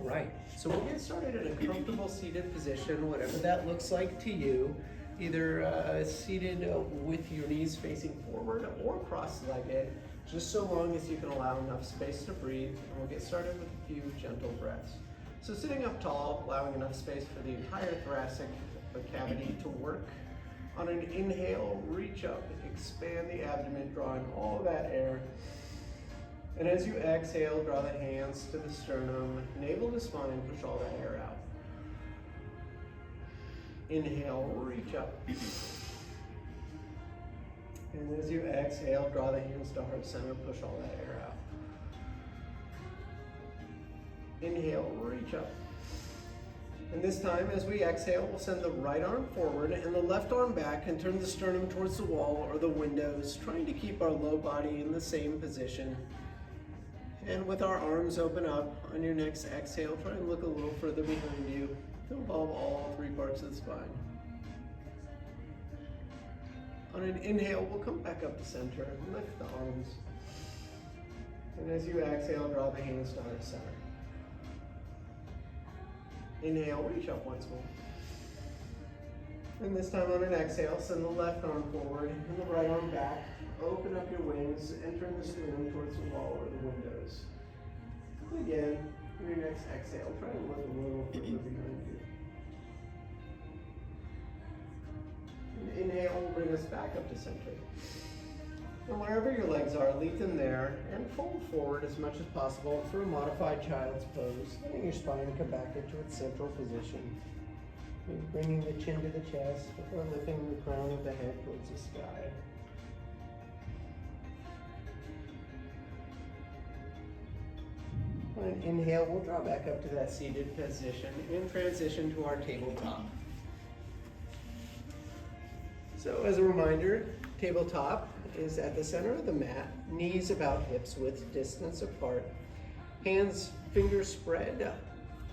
All right, so we'll get started in a comfortable seated position, whatever that looks like to you. Either seated with your knees facing forward or cross-legged, just so long as you can allow enough space to breathe. And we'll get started with a few gentle breaths. So sitting up tall, allowing enough space for the entire thoracic cavity to work. On an inhale, reach up, expand the abdomen, drawing all of that air. And as you exhale, draw the hands to the sternum, navel to spine, push all that air out. Inhale, reach up. And as you exhale, draw the hands to heart center, push all that air out. Inhale, reach up. And this time, as we exhale, we'll send the right arm forward and the left arm back and turn the sternum towards the wall or the windows, trying to keep our low body in the same position. And with our arms open up, on your next exhale, try and look a little further behind you to involve all three parts of the spine. On an inhale, we'll come back up to center and lift the arms. And as you exhale, draw the hands to heart center. Inhale, reach up once more. And this time on an exhale, send the left arm forward and the right arm back. Open up your wings and turn the sternum towards the wall or the windows. And again, on your next exhale, try to look a little further behind you. And inhale will bring us back up to center. And wherever your legs are, leave them there and fold forward as much as possible for a modified child's pose, letting your spine come back into its central position. Bringing the chin to the chest before lifting the crown of the head towards the sky. On an inhale, we'll draw back up to that seated position and transition to our tabletop. So as a reminder, tabletop is at the center of the mat, knees about hips width distance apart, hands, fingers spread,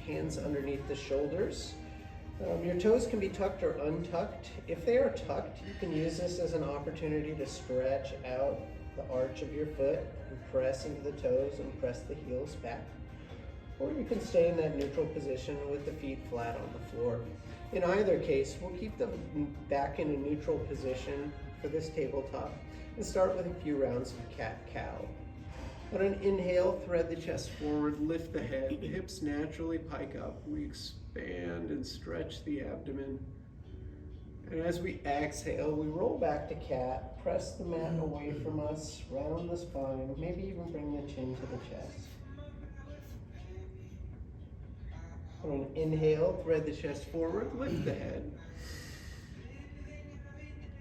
hands underneath the shoulders. Your toes can be tucked or untucked. If they are tucked, you can use this as an opportunity to stretch out the arch of your foot and press into the toes and press the heels back. Or you can stay in that neutral position with the feet flat on the floor. In either case, we'll keep them back in a neutral position for this tabletop and start with a few rounds of cat-cow. On an inhale, thread the chest forward, lift the head, the hips naturally pike up. We expand and stretch the abdomen. And as we exhale, we roll back to cat, press the mat away from us, round the spine, maybe even bring the chin to the chest. On an inhale, thread the chest forward, lift the head.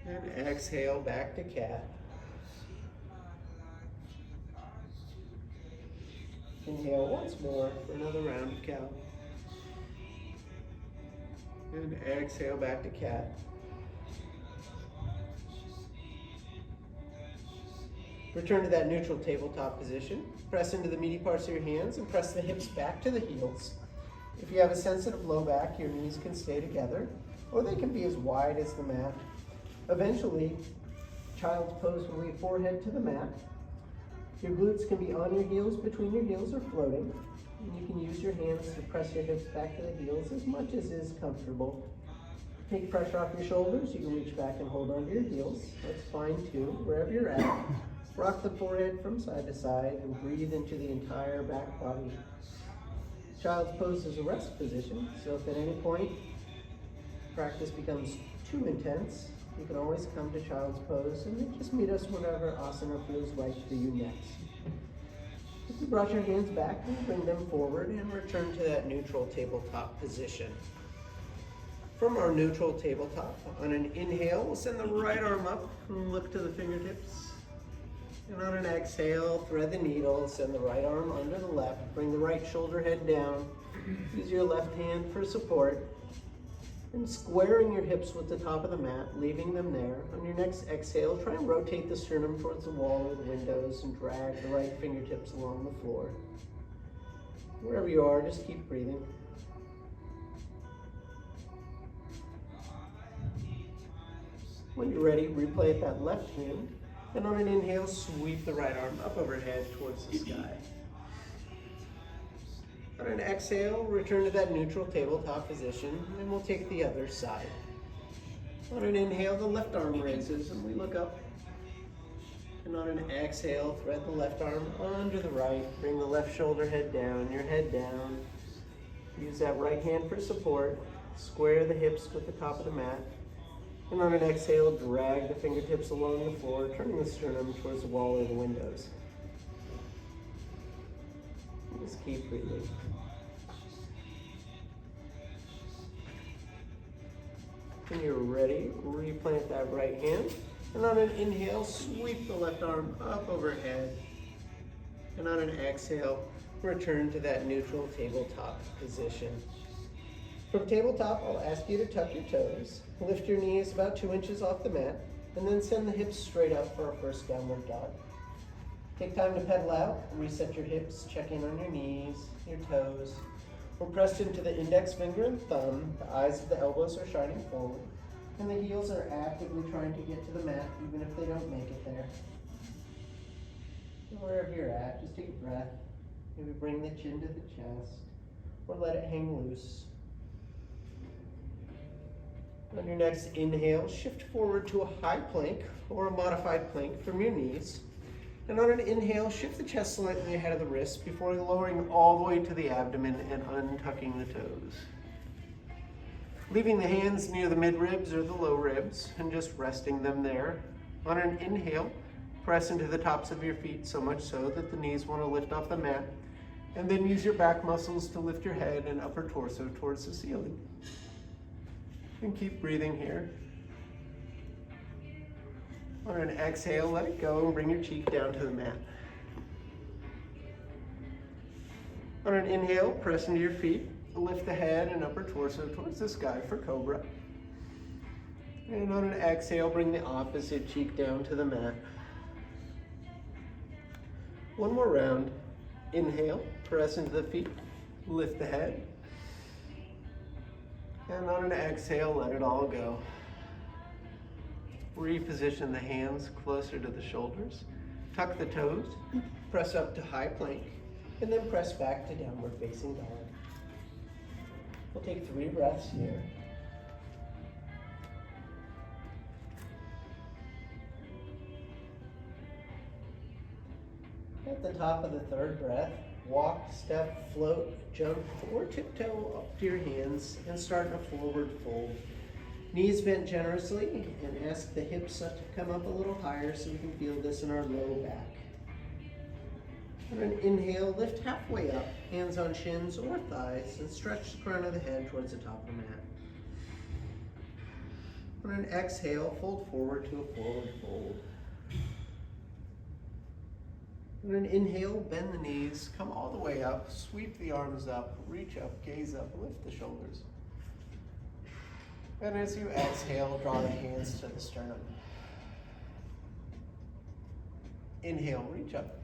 And exhale, back to cat. Inhale once more for another round of cow. And exhale, back to cat. Return to that neutral tabletop position. Press into the meaty parts of your hands and press the hips back to the heels. If you have a sensitive low back, your knees can stay together, or they can be as wide as the mat. Eventually, child's pose will be forehead to the mat. Your glutes can be on your heels, between your heels, or floating. And you can use your hands to press your hips back to the heels as much as is comfortable. Take pressure off your shoulders. You can reach back and hold onto your heels. That's fine too, wherever you're at. Rock the forehead from side to side and breathe into the entire back body. Child's pose is a rest position, so if at any point practice becomes too intense, you can always come to child's pose and just meet us whatever asana feels right for you next. If you brought your hands back, bring them forward and return to that neutral tabletop position. From our neutral tabletop, on an inhale, we'll send the right arm up and look to the fingertips. And on an exhale, thread the needle, send the right arm under the left, bring the right shoulder head down, use your left hand for support, and squaring your hips with the top of the mat, leaving them there. On your next exhale, try and rotate the sternum towards the wall or the windows and drag the right fingertips along the floor. Wherever you are, just keep breathing. When you're ready, replay at that left hand. And on an inhale, sweep the right arm up overhead towards the sky. On an exhale, return to that neutral tabletop position, and we'll take the other side. On an inhale, the left arm raises, and we look up. And on an exhale, thread the left arm under the right. Bring the left shoulder head down, your head down. Use that right hand for support. Square the hips with the top of the mat. And on an exhale, drag the fingertips along the floor, turning the sternum towards the wall or the windows. Just keep breathing. When you're ready, replant that right hand. And on an inhale, sweep the left arm up overhead. And on an exhale, return to that neutral tabletop position. From tabletop, I'll ask you to tuck your toes, lift your knees about 2 inches off the mat, and then send the hips straight up for our first downward dog. Take time to pedal out, reset your hips, check in on your knees, your toes. We're pressed into the index finger and thumb, the eyes of the elbows are shining forward, and the heels are actively trying to get to the mat, even if they don't make it there. So wherever you're at, just take a breath. Maybe bring the chin to the chest, or let it hang loose. On your next inhale, shift forward to a high plank or a modified plank from your knees. And on an inhale, shift the chest slightly ahead of the wrists before lowering all the way to the abdomen and untucking the toes. Leaving the hands near the mid-ribs or the low ribs and just resting them there. On an inhale, press into the tops of your feet so much so that the knees want to lift off the mat. And then use your back muscles to lift your head and upper torso towards the ceiling. And keep breathing here. On an exhale, let it go and bring your cheek down to the mat. On an inhale, press into your feet, lift the head and upper torso towards the sky for cobra. And on an exhale, bring the opposite cheek down to the mat. One more round. Inhale, press into the feet, lift the head. And on an exhale, let it all go. Reposition the hands closer to the shoulders. Tuck the toes, press up to high plank, and then press back to downward facing dog. We'll take 3 breaths here. At the top of the 3rd breath, walk, step, float, jump, or tiptoe up to your hands and start in a forward fold. Knees bent generously, and ask the hips to come up a little higher so we can feel this in our low back. On an inhale, lift halfway up, hands on shins or thighs, and stretch the crown of the head towards the top of the mat. On an exhale, fold forward to a forward fold. On an inhale, bend the knees, come all the way up, sweep the arms up, reach up, gaze up, lift the shoulders. And as you exhale, draw the hands to the sternum. Inhale, reach up.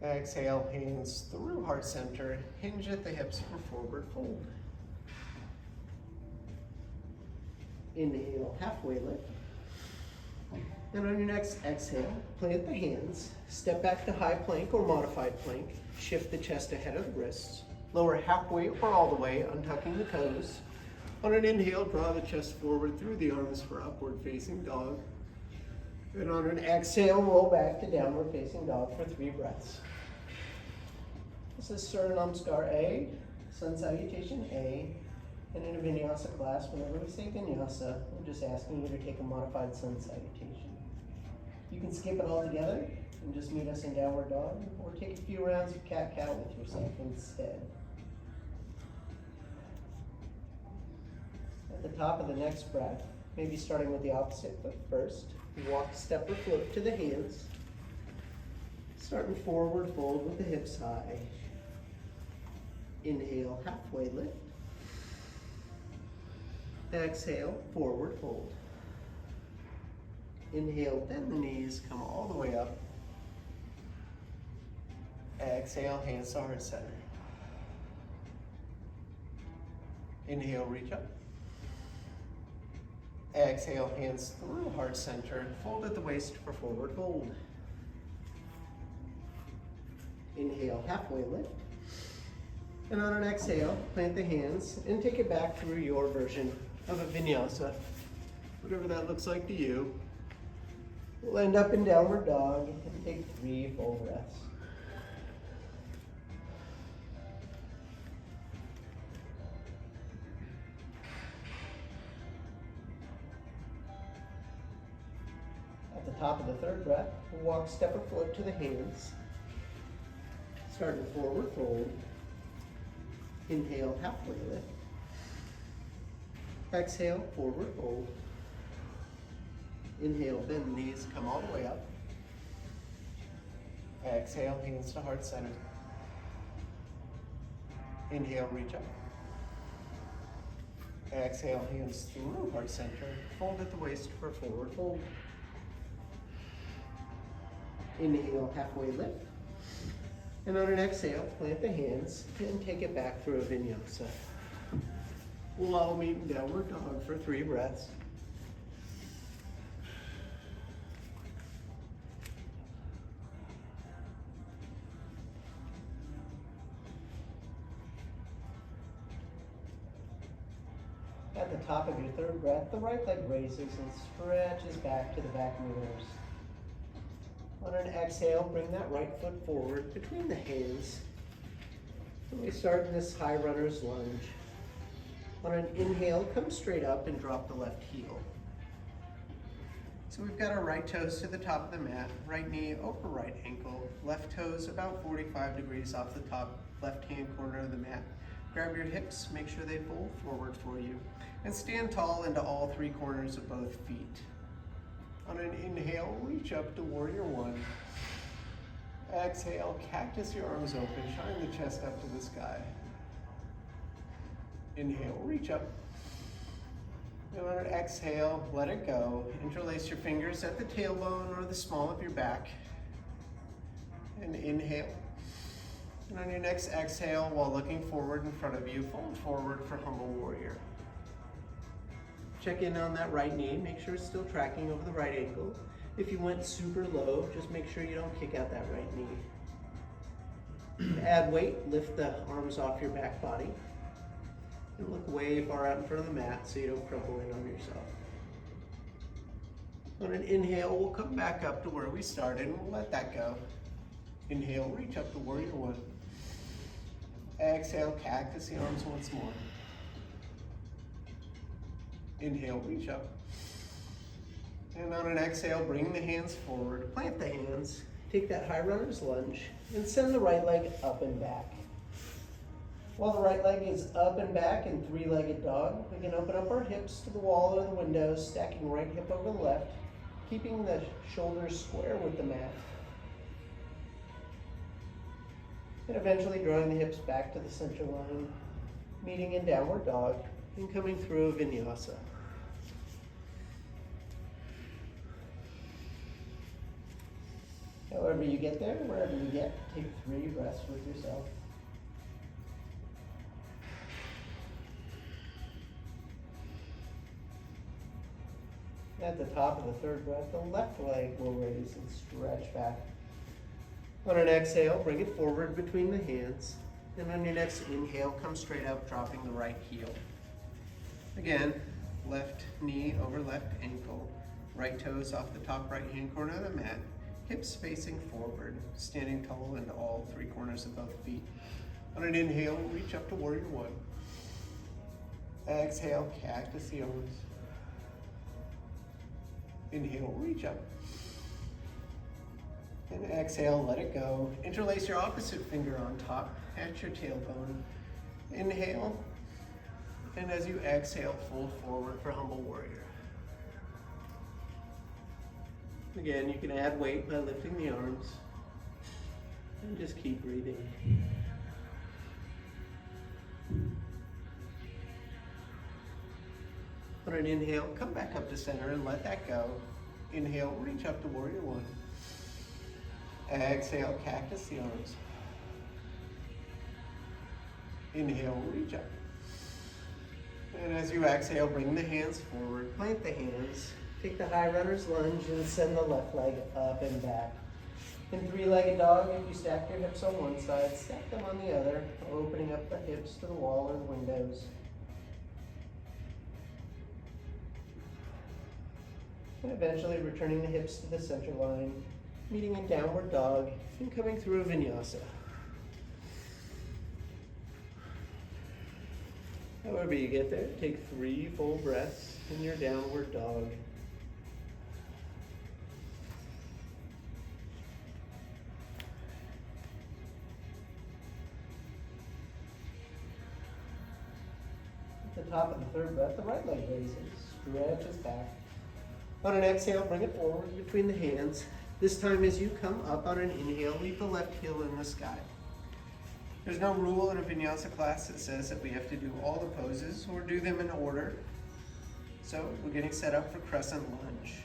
Exhale, hands through heart center, hinge at the hips for forward fold. Inhale, halfway lift. And on your next exhale, plant the hands, step back to high plank or modified plank, shift the chest ahead of the wrists, lower halfway or all the way, untucking the toes. On an inhale, draw the chest forward through the arms for upward facing dog. And on an exhale, roll back to downward facing dog for 3 breaths. This is Surya Namaskar A, Sun Salutation A, and in a Vinyasa class, whenever we say Vinyasa, we're just asking you to take a modified Sun Salutation. You can skip it all together and just meet us in downward dog, or take a few rounds of cat-cow with yourself instead. At the top of the next breath, maybe starting with the opposite foot first, walk, step, or float to the hands. Starting forward fold with the hips high. Inhale, halfway lift. Exhale, forward fold. Inhale, bend the knees, come all the way up. Exhale, hands to heart center. Inhale, reach up. Exhale, hands through heart center, fold at the waist for forward fold. Inhale, halfway lift. And on an exhale, plant the hands and take it back through your version of a vinyasa, whatever that looks like to you. We'll end up in downward dog and take 3 full breaths. At the top of the 3rd breath, we'll walk step or float to the hands. Starting forward fold. Inhale, halfway lift. Exhale, forward fold. Inhale, bend the knees, come all the way up. Exhale, hands to heart center. Inhale, reach up. Exhale, hands through heart center. Fold at the waist for forward fold. Inhale, halfway lift. And on an exhale, plant the hands and take it back through a vinyasa. We'll all meet in downward dog for 3 breaths. At the top of your 3rd breath, the right leg raises and stretches back to the back mirrors. On an exhale, bring that right foot forward between the hands. And we start in this high runner's lunge. On an inhale, come straight up and drop the left heel. So we've got our right toes to the top of the mat, right knee over right ankle, left toes about 45 degrees off the top left-hand corner of the mat. Grab your hips, make sure they fold forward for you, and stand tall into all 3 corners of both feet. On an inhale, reach up to warrior 1. Exhale, cactus your arms open, shine the chest up to the sky. Inhale, reach up. And on an exhale, let it go. Interlace your fingers at the tailbone or the small of your back. And inhale. And on your next exhale, while looking forward in front of you, fold forward for humble warrior. Check in on that right knee, make sure it's still tracking over the right ankle. If you went super low, just make sure you don't kick out that right knee. Add weight, lift the arms off your back body. And look way far out in front of the mat so you don't crumple in on yourself. On an inhale, we'll come back up to where we started and we'll let that go. Inhale, reach up to warrior 1. Exhale, cactus the arms once more. Inhale, reach up. And on an exhale, bring the hands forward, plant the hands, take that high runner's lunge, and send the right leg up and back. While the right leg is up and back in 3-legged dog, we can open up our hips to the wall or the windows, stacking right hip over the left, keeping the shoulders square with the mat. And eventually drawing the hips back to the center line, meeting in downward dog, and coming through a vinyasa. However you get there, wherever you get, take 3 breaths with yourself. At the top of the 3rd breath, the left leg will raise and stretch back. On an exhale, bring it forward between the hands. And on your next inhale, come straight up, dropping the right heel. Again, left knee over left ankle, right toes off the top right-hand corner of the mat, hips facing forward, standing tall into all 3 corners of both feet. On an inhale, reach up to warrior 1. Exhale, cactus the arms. Inhale, reach up. And exhale, let it go. Interlace your opposite finger on top at your tailbone. Inhale. And as you exhale, fold forward for humble warrior. Again, you can add weight by lifting the arms. And just keep breathing. On an inhale, come back up to center and let that go. Inhale, reach up to warrior 1. Exhale, cactus the arms. Inhale, reach up. And as you exhale, bring the hands forward, plant the hands, take the high runner's lunge and send the left leg up and back. In three-legged dog, if you stack your hips on one side, stack them on the other, opening up the hips to the wall or the windows. And eventually returning the hips to the center line, meeting in downward dog, and coming through a vinyasa. However you get there, take 3 full breaths in your downward dog. At the top of the third breath, the right leg raises, stretches back. On an exhale, bring it forward between the hands. This time as you come up on an inhale, leave the left heel in the sky. There's no rule in a vinyasa class that says that we have to do all the poses or do them in order. So we're getting set up for crescent lunge.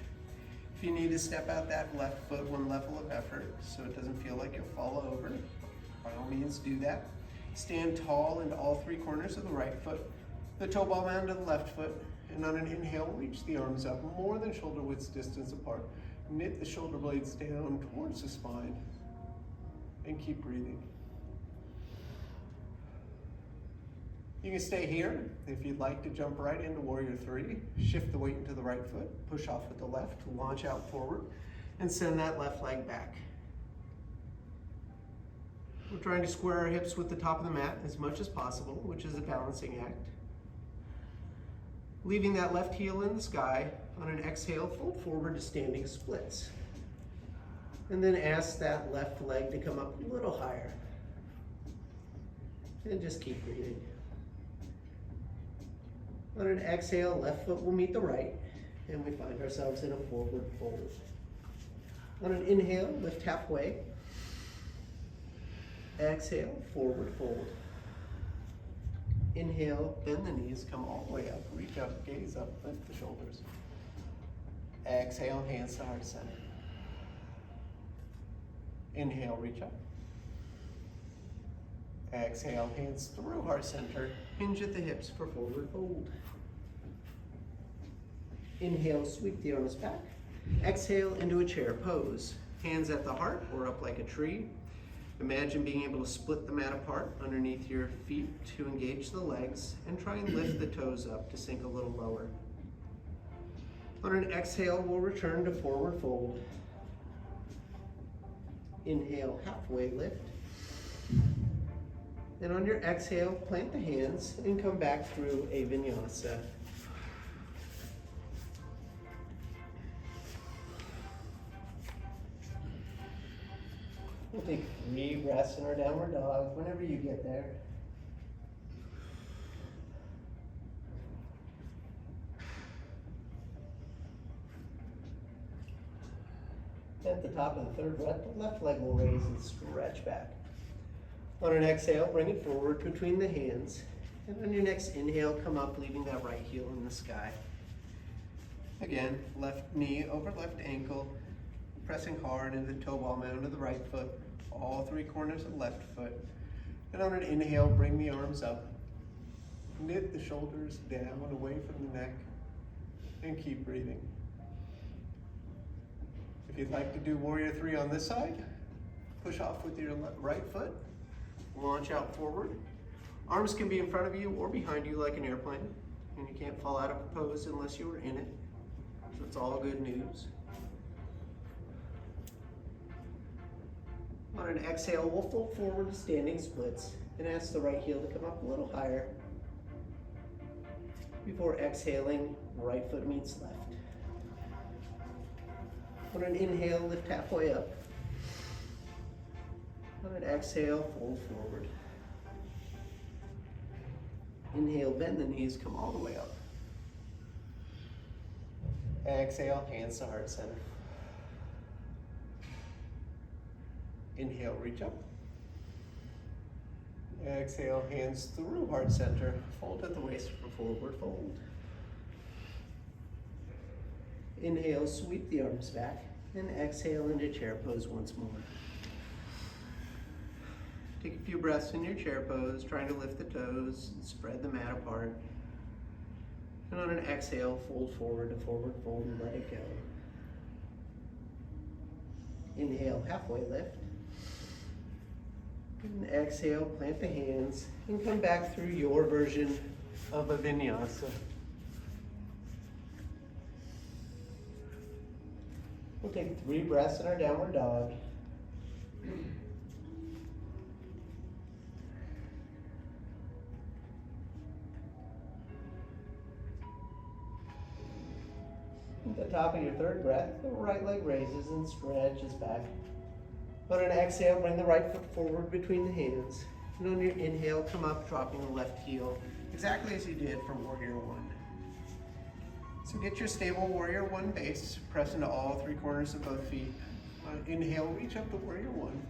If you need to step out that left foot one level of effort so it doesn't feel like you'll fall over, by all means do that. Stand tall into all 3 corners of the right foot, the toe ball mound to the left foot, and on an inhale, reach the arms up more than shoulder width distance apart. Knit the shoulder blades down towards the spine and keep breathing. You can stay here. If you'd like to jump right into Warrior 3, shift the weight into the right foot, push off with the left, launch out forward, and send that left leg back. We're trying to square our hips with the top of the mat as much as possible, which is a balancing act. Leaving that left heel in the sky, on an exhale, fold forward to standing splits. And then ask that left leg to come up a little higher. And just keep breathing. On an exhale, left foot will meet the right, and we find ourselves in a forward fold. On an inhale, lift halfway. Exhale, forward fold. Inhale, bend the knees, come all the way up, reach up, gaze up, lift the shoulders. Exhale, hands to heart center. Inhale, reach up. Exhale, hands through heart center. Hinge at the hips for forward fold. Inhale, sweep the arms back. Exhale into a chair pose. Hands at the heart or up like a tree. Imagine being able to split the mat apart underneath your feet to engage the legs and try and lift the toes up to sink a little lower. On an exhale, we'll return to forward fold. Inhale, halfway lift. And on your exhale, plant the hands and come back through a vinyasa. We'll take 3 breaths in our downward dog whenever you get there. At the top of the third breath, the left leg will raise and stretch back. On an exhale, bring it forward between the hands. And on your next inhale, come up, leaving that right heel in the sky. Again, left knee over left ankle, pressing hard into the toe ball mound of the right foot, all 3 corners of the left foot. And on an inhale, bring the arms up. Knit the shoulders down away from the neck and keep breathing. If you'd like to do Warrior 3 on this side, push off with your right foot, launch out forward. Arms can be in front of you or behind you like an airplane, and you can't fall out of a pose unless you were in it. So it's all good news. On an exhale, we'll fold forward to standing splits and ask the right heel to come up a little higher. Before exhaling, right foot meets left. On an inhale, lift halfway up. On an exhale, fold forward. Inhale, bend the knees, come all the way up. Exhale, hands to heart center. Inhale, reach up. Exhale, hands through heart center. Fold at the waist for forward fold. Inhale, sweep the arms back, and exhale into chair pose once more. Take a few breaths in your chair pose, trying to lift the toes, and spread the mat apart. And on an exhale, fold forward to forward fold and let it go. Inhale, halfway lift. And exhale, plant the hands and come back through your version of a vinyasa. We'll take 3 breaths in our downward dog. At the top of your 3rd breath, the right leg raises and stretches back. On an exhale, bring the right foot forward between the hands. And on your inhale, come up, dropping the left heel, exactly as you did for Warrior One. So get your stable Warrior One base, press into all 3 corners of both feet. Inhale, reach up to Warrior One.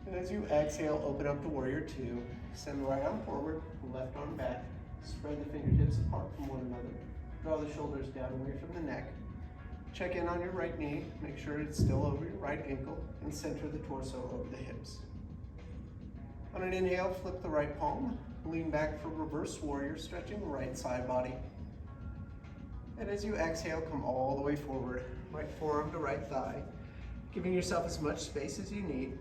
And as you exhale, open up to Warrior Two. Send the right arm forward, left arm back. Spread the fingertips apart from one another. Draw the shoulders down away from the neck. Check in on your right knee, make sure it's still over your right ankle, and center the torso over the hips. On an inhale, flip the right palm, lean back for reverse warrior, stretching the right side body. And as you exhale, come all the way forward, right forearm to right thigh, giving yourself as much space as you need,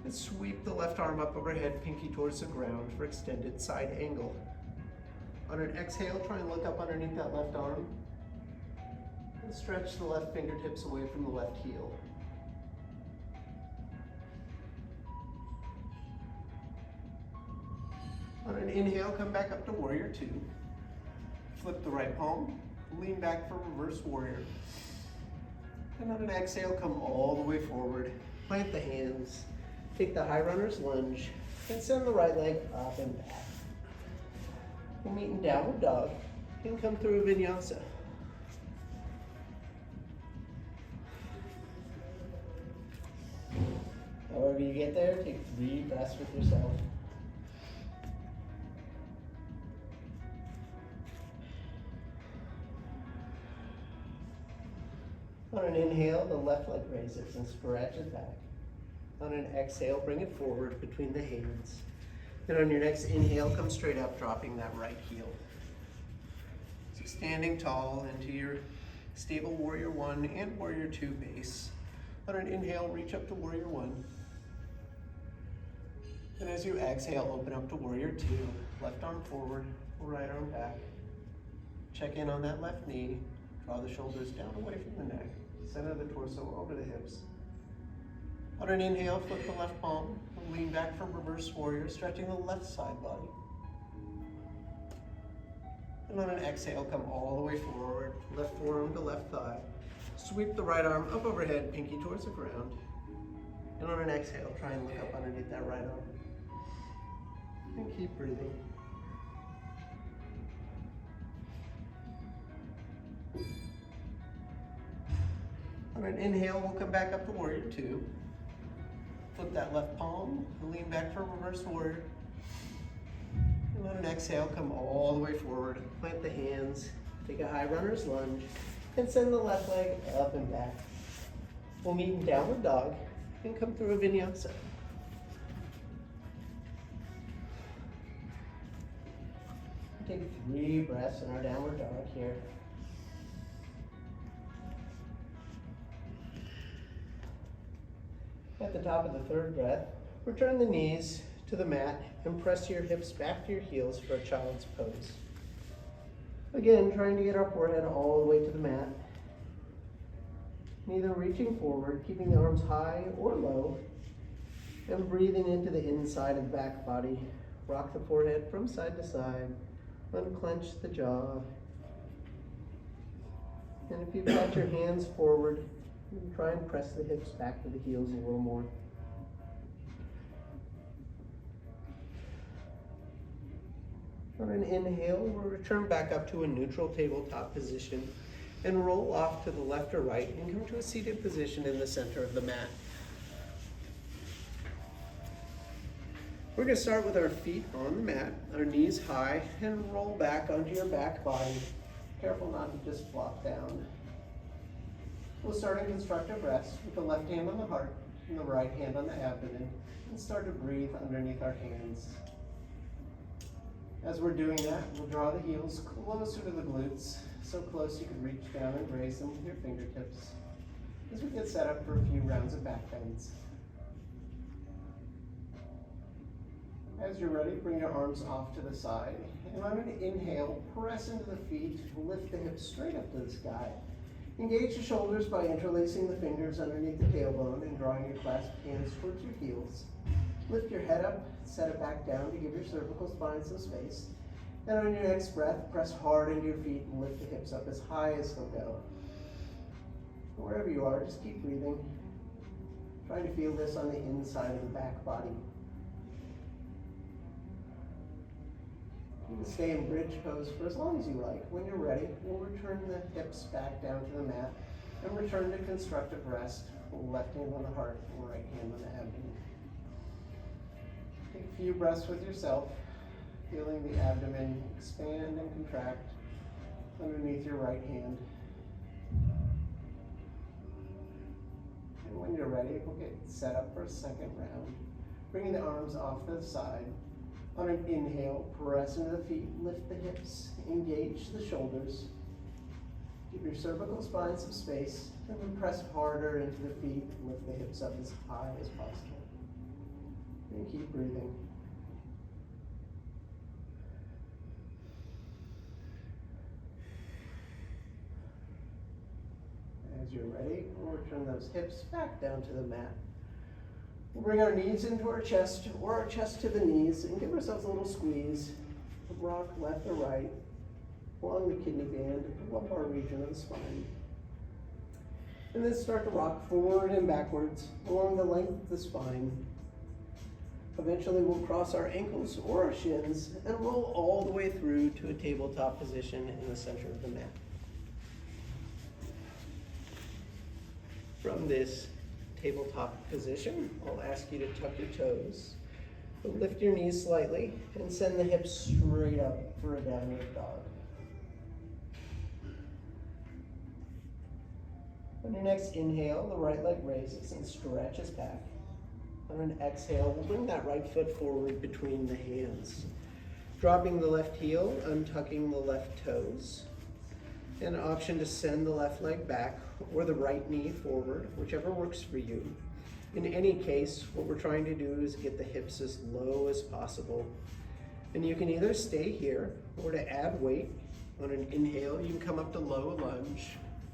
and sweep the left arm up overhead, pinky towards the ground for extended side angle. On an exhale, try and look up underneath that left arm, and stretch the left fingertips away from the left heel. On an inhale, come back up to Warrior Two. Flip the right palm, lean back for reverse warrior. And on an exhale, come all the way forward. Plant the hands, take the high runner's lunge, and send the right leg up and back. We'll meet in downward dog and come through a vinyasa. However you get there, take 3 breaths with yourself. On an inhale, the left leg raises and stretches back. On an exhale, bring it forward between the hands. And on your next inhale, come straight up, dropping that right heel. So standing tall into your stable Warrior One and Warrior Two base. On an inhale, reach up to Warrior One. And as you exhale, open up to Warrior Two. Left arm forward, right arm back. Check in on that left knee. Draw the shoulders down away from the neck. Center the torso over the hips. On an inhale, flip the left palm. Lean back for reverse warrior, stretching the left side body. And on an exhale, come all the way forward. Left forearm to left thigh. Sweep the right arm up overhead, pinky towards the ground. And on an exhale, try and look up underneath that right arm. And keep breathing. On an inhale, we'll come back up to Warrior Two. Flip that left palm, lean back for reverse warrior. And on an exhale, come all the way forward. Plant the hands, take a high runner's lunge, and send the left leg up and back. We'll meet in downward dog and come through a vinyasa. Take 3 breaths in our downward dog here. At the top of the 3rd breath, return the knees to the mat and press your hips back to your heels for a child's pose. Again, trying to get our forehead all the way to the mat. Neither reaching forward, keeping the arms high or low, and breathing into the inside of the back body. Rock the forehead from side to side, unclench the jaw. And if you've got your hands forward, try and press the hips back to the heels a little more. On an inhale, we'll return back up to a neutral tabletop position and roll off to the left or right and come to a seated position in the center of the mat. We're going to start with our feet on the mat, our knees high, and roll back onto your back body. Careful not to just flop down. We'll start in constructive rest with the left hand on the heart and the right hand on the abdomen, and start to breathe underneath our hands. As we're doing that, we'll draw the heels closer to the glutes, so close you can reach down and graze them with your fingertips. as we get set up for a few rounds of back bends. As you're ready, bring your arms off to the side, and on an inhale, press into the feet, lift the hips straight up to the sky. Engage the shoulders by interlacing the fingers underneath the tailbone and drawing your clasped hands towards your heels. Lift your head up, set it back down to give your cervical spine some space. And on your next breath, press hard into your feet and lift the hips up as high as they'll go. Wherever you are, just keep breathing. Trying to feel this on the inside of the back body. You can stay in bridge pose for as long as you like. When you're ready, we'll return the hips back down to the mat and return to constructive rest. Left hand on the heart, right hand on the abdomen. Take a few breaths with yourself, feeling the abdomen expand and contract underneath your right hand. And when you're ready, we'll get set up for a second round. Bringing the arms off to the side. On an inhale, press into the feet, lift the hips, engage the shoulders. Give your cervical spine some space, and then press harder into the feet, lift the hips up as high as possible. And keep breathing. As you're ready, we'll return those hips back down to the mat. We'll bring our knees into our chest, or our chest to the knees, and give ourselves a little squeeze. Rock left or right, along the kidney band, the lumbar region of the spine. And then start to rock forward and backwards along the length of the spine. Eventually we'll cross our ankles or our shins and roll all the way through to a tabletop position in the center of the mat. From this tabletop position, I'll ask you to tuck your toes, but lift your knees slightly and send the hips straight up for a downward dog. On your next inhale, the right leg raises and stretches back. On an exhale, we'll bring that right foot forward between the hands, dropping the left heel, untucking the left toes. An option to send the left leg back or the right knee forward, whichever works for you. In any case, what we're trying to do is get the hips as low as possible. And you can either stay here or to add weight. On an inhale, you can come up to low lunge,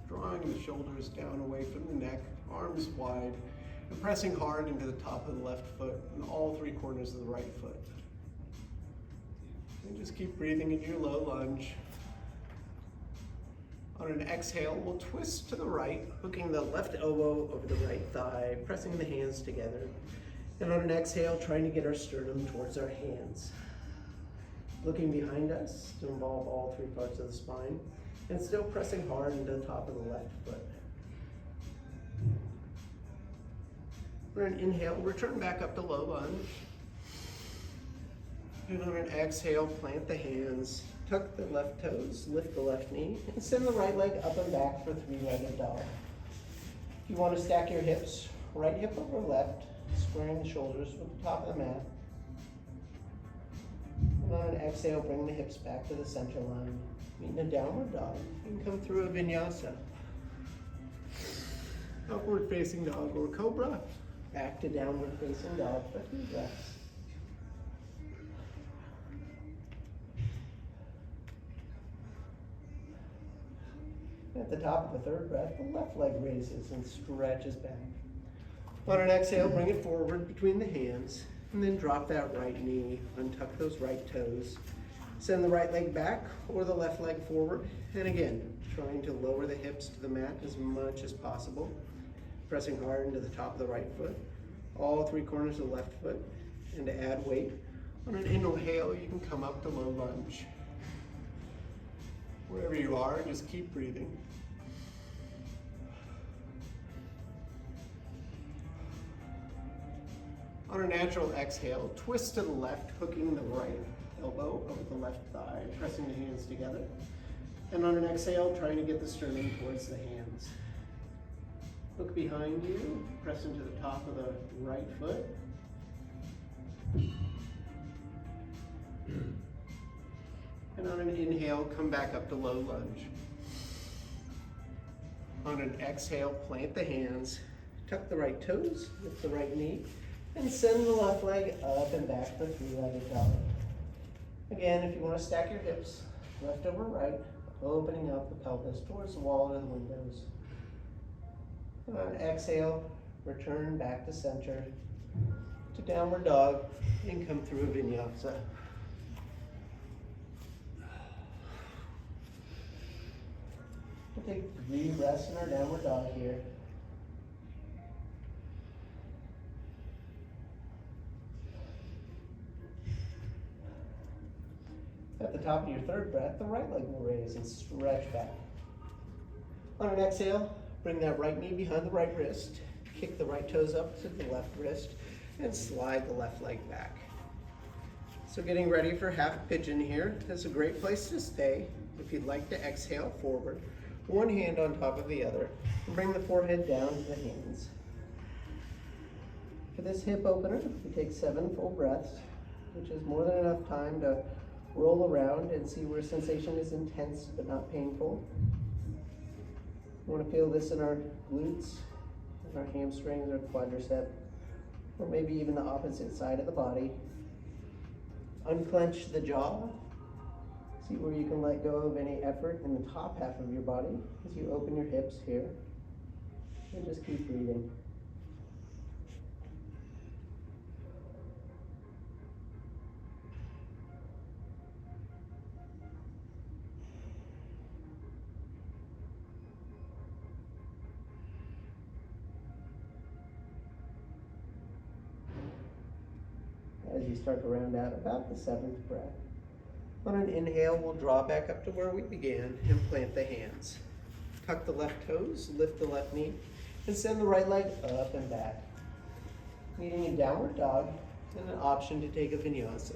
drawing the shoulders down away from the neck, arms wide, and pressing hard into the top of the left foot and all three corners of the right foot. And just keep breathing into your low lunge. On an exhale, we'll twist to the right, hooking the left elbow over the right thigh, pressing the hands together. And on an exhale, trying to get our sternum towards our hands. Looking behind us to involve all three parts of the spine, and still pressing hard into the top of the left foot. On an inhale, return back up to low lunge. And on an exhale, plant the hands. Tuck the left toes, lift the left knee, and send the right leg up and back for three-legged dog. If you want to stack your hips, right hip over left, squaring the shoulders with the top of the mat. And on an exhale, bring the hips back to the center line. Meeting a downward dog, you can come through a vinyasa. Upward facing dog or cobra. Back to downward facing dog for 3 breaths. At the top of the third breath, the left leg raises and stretches back. On an exhale, bring it forward between the hands, and then drop that right knee, untuck those right toes. Send the right leg back or the left leg forward, and again, trying to lower the hips to the mat as much as possible. Pressing hard into the top of the right foot, all three corners of the left foot, and to add weight, on an inhale, you can come up to low lunge. Wherever you are, just keep breathing. On a natural exhale, twist to the left, hooking the right elbow over the left thigh, pressing the hands together. And on an exhale, trying to get the sternum towards the hands. Look behind you, press into the top of the right foot. And on an inhale, come back up to low lunge. On an exhale, plant the hands, tuck the right toes, lift the right knee, and send the left leg up and back for three-legged dog. Again, if you want to stack your hips, left over right, opening up the pelvis towards the wall or the windows. And on exhale, return back to center, to downward dog, and come through a vinyasa. We'll take 3 breaths in our downward dog here. At the top of your third breath, the right leg will raise and stretch back. On an exhale, bring that right knee behind the right wrist, kick the right toes up to the left wrist, and slide the left leg back. So getting ready for half pigeon here. That's a great place to stay. If you'd like to exhale forward, one hand on top of the other, and bring the forehead down to the hands. For this hip opener, we take 7 full breaths, which is more than enough time to roll around and see where sensation is intense but not painful. We want to feel this in our glutes, in our hamstrings or quadricep, or maybe even the opposite side of the body. Unclench the jaw. See where you can let go of any effort in the top half of your body as you open your hips here. And just keep breathing. As you start to round out about the 7th breath. On an inhale, we'll draw back up to where we began and plant the hands. Tuck the left toes, lift the left knee, and send the right leg up and back. Meeting in downward dog and an option to take a vinyasa.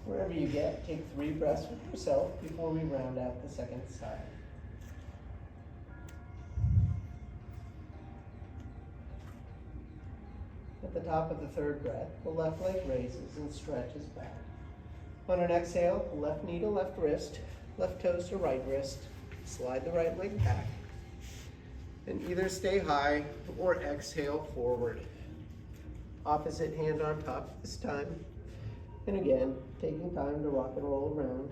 Wherever you get, take 3 breaths with yourself before we round out the second side. At the top of the 3rd breath, the left leg raises and stretches back. On an exhale, left knee to left wrist, left toes to right wrist, slide the right leg back, and either stay high or exhale forward. Opposite hand on top this time. And again, taking time to rock and roll around.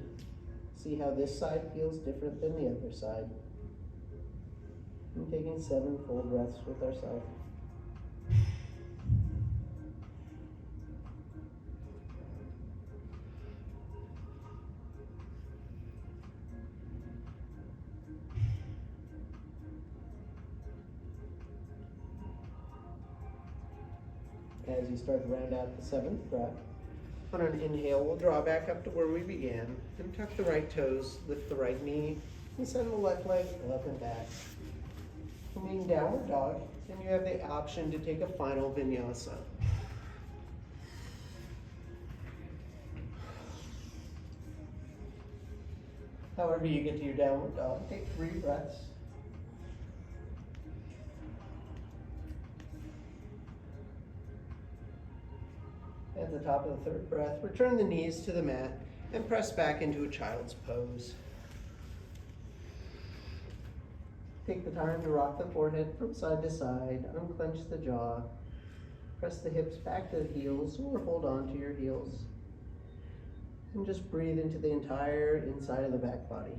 See how this side feels different than the other side. And taking 7 full breaths with ourselves. As you start to round out the 7th breath, on an inhale, we'll draw back up to where we began and tuck the right toes, lift the right knee, and send the left leg up and back. Meaning downward dog, and you have the option to take a final vinyasa. However you get to your downward dog, take 3 breaths. At the top of the 3rd breath, return the knees to the mat and press back into a child's pose. Take the time to rock the forehead from side to side, unclench the jaw, press the hips back to the heels or hold on to your heels. And just breathe into the entire inside of the back body.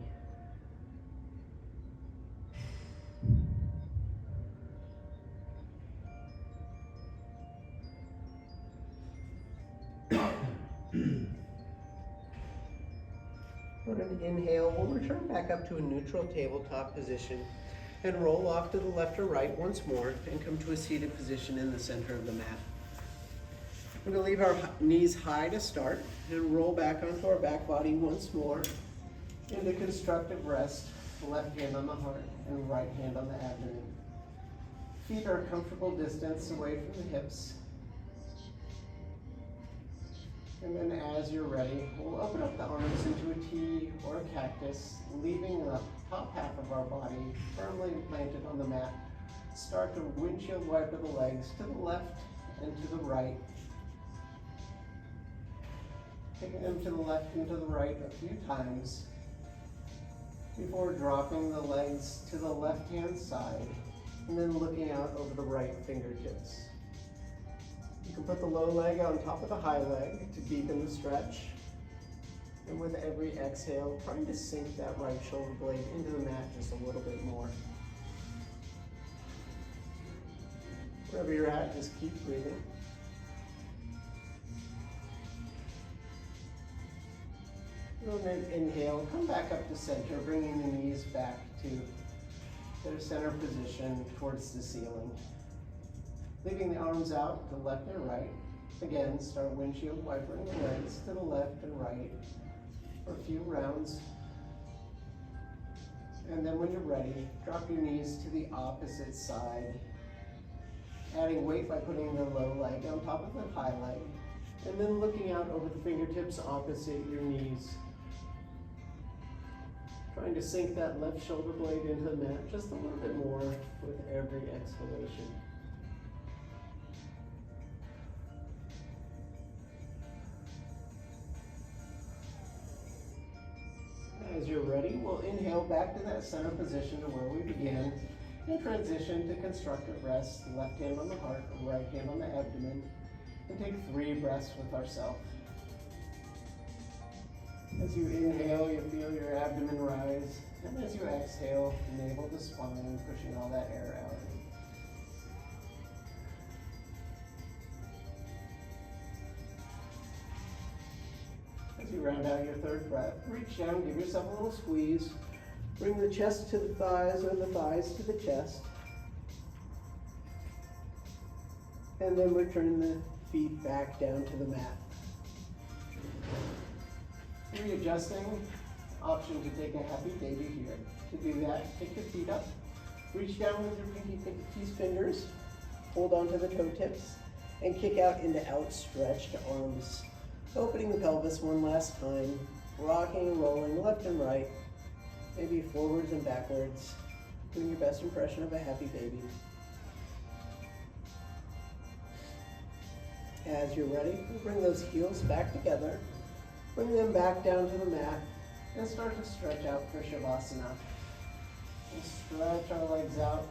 On an inhale, we'll return back up to a neutral tabletop position and roll off to the left or right once more and come to a seated position in the center of the mat. We're going to leave our knees high to start and roll back onto our back body once more into constructive rest, left hand on the heart and right hand on the abdomen. Feet are a comfortable distance away from the hips. And then as you're ready, we'll open up the arms into a T or a cactus, leaving the top half of our body firmly planted on the mat. Start to windshield wiper the legs to the left and to the right. Taking them to the left and to the right a few times before dropping the legs to the left-hand side and then looking out over the right fingertips. You can put the low leg on top of the high leg to deepen the stretch. And with every exhale, trying to sink that right shoulder blade into the mat just a little bit more. Wherever you're at, just keep breathing. And then inhale, come back up to center, bringing the knees back to their center position towards the ceiling. Leaving the arms out to left and right. Again, start windshield wipering the legs to the left and right for a few rounds. And then when you're ready, drop your knees to the opposite side. Adding weight by putting the low leg on top of the high leg. And then looking out over the fingertips opposite your knees. Trying to sink that left shoulder blade into the mat just a little bit more with every exhalation. As you're ready, we'll inhale back to that center position to where we began and transition to constructive rest, left hand on the heart, right hand on the abdomen, and take 3 breaths with ourselves. As you inhale, you feel your abdomen rise, and as you exhale, navel to spine, pushing all that air out. As you round out your 3rd breath, reach down, give yourself a little squeeze. Bring the chest to the thighs or the thighs to the chest. And then return the feet back down to the mat. Readjusting, option to take a happy baby here. To do that, pick your feet up. Reach down with your pinky fingers. Hold onto the toe tips and kick out into outstretched arms. Opening the pelvis one last time. Rocking and rolling left and right. Maybe forwards and backwards. Doing your best impression of a happy baby. As you're ready, bring those heels back together. Bring them back down to the mat and start to stretch out for Shavasana. And stretch our legs out.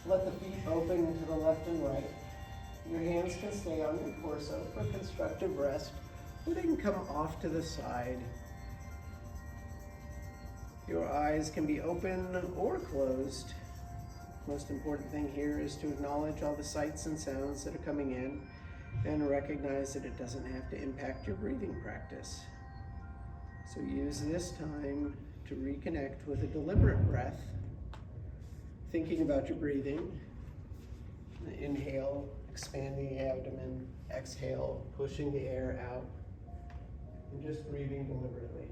Let the feet open to the left and right. Your hands can stay on your torso for constructive rest, or they can come off to the side. Your eyes can be open or closed. Most important thing here is to acknowledge all the sights and sounds that are coming in and recognize that it doesn't have to impact your breathing practice. So use this time to reconnect with a deliberate breath, thinking about your breathing. Inhale, expanding the abdomen. Exhale, pushing the air out. And just breathing deliberately.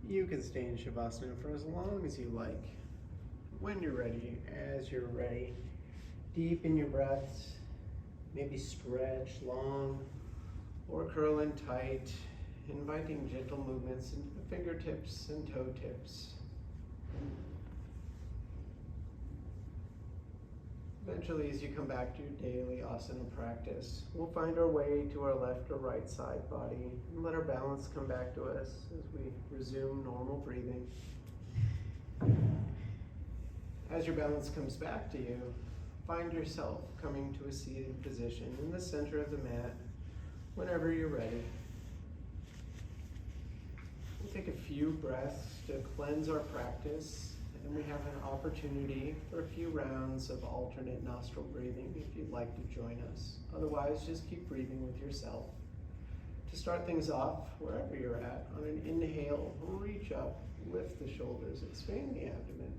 You can stay in Shavasana for as long as you like. When you're ready, as you're ready, deepen your breaths, maybe stretch long or curl in tight, inviting gentle movements into the fingertips and toe tips. Eventually, as you come back to your daily asana practice, we'll find our way to our left or right side body and let our balance come back to us as we resume normal breathing. As your balance comes back to you, find yourself coming to a seated position in the center of the mat whenever you're ready. We'll take a few breaths to cleanse our practice, and we have an opportunity for a few rounds of alternate nostril breathing if you'd like to join us. Otherwise, just keep breathing with yourself. To start things off, wherever you're at, on an inhale, reach up, lift the shoulders, expand the abdomen.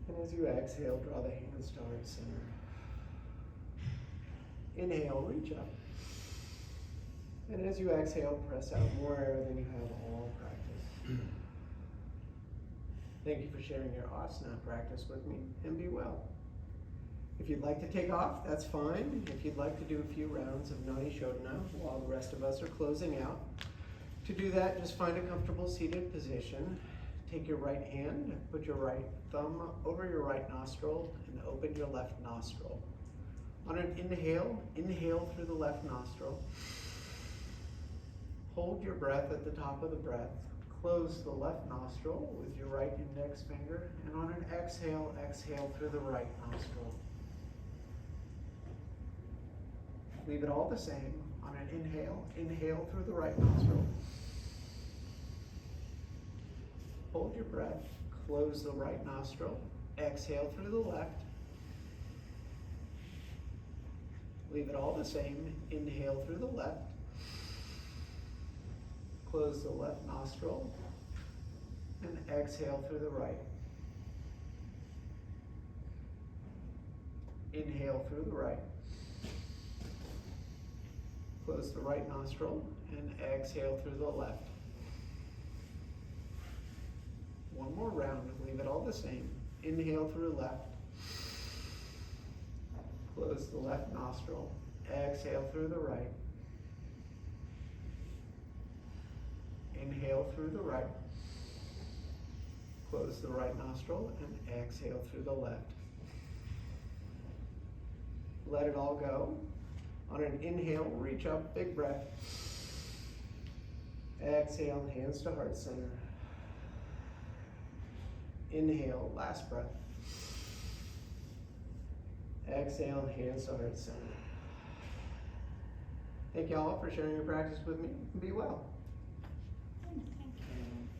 And as you exhale, draw the hands to heart center. Inhale, reach up. And as you exhale, press out more air than you have all practice. Thank you for sharing your asana practice with me, and be well. If you'd like to take off, that's fine. If you'd like to do a few rounds of Nani Shodhana while the rest of us are closing out, to do that, just find a comfortable seated position. Take your right hand, put your right thumb over your right nostril, and open your left nostril. On an inhale, inhale through the left nostril. Hold your breath at the top of the breath. Close the left nostril with your right index finger, and on an exhale, exhale through the right nostril. Leave it all the same. On an inhale, inhale through the right nostril. Hold your breath, close the right nostril, exhale through the left. Leave it all the same. Inhale through the left. Close the left nostril and exhale through the right. Inhale through the right. Close the right nostril and exhale through the left. One more round, leave it all the same. Inhale through left. Close the left nostril. Exhale through the right. Inhale through the right. Close the right nostril and exhale through the left. Let it all go. On an inhale, reach up, big breath. Exhale, hands to heart center. Inhale, last breath. Exhale, hands to heart center. Thank you all for sharing your practice with me. Be well.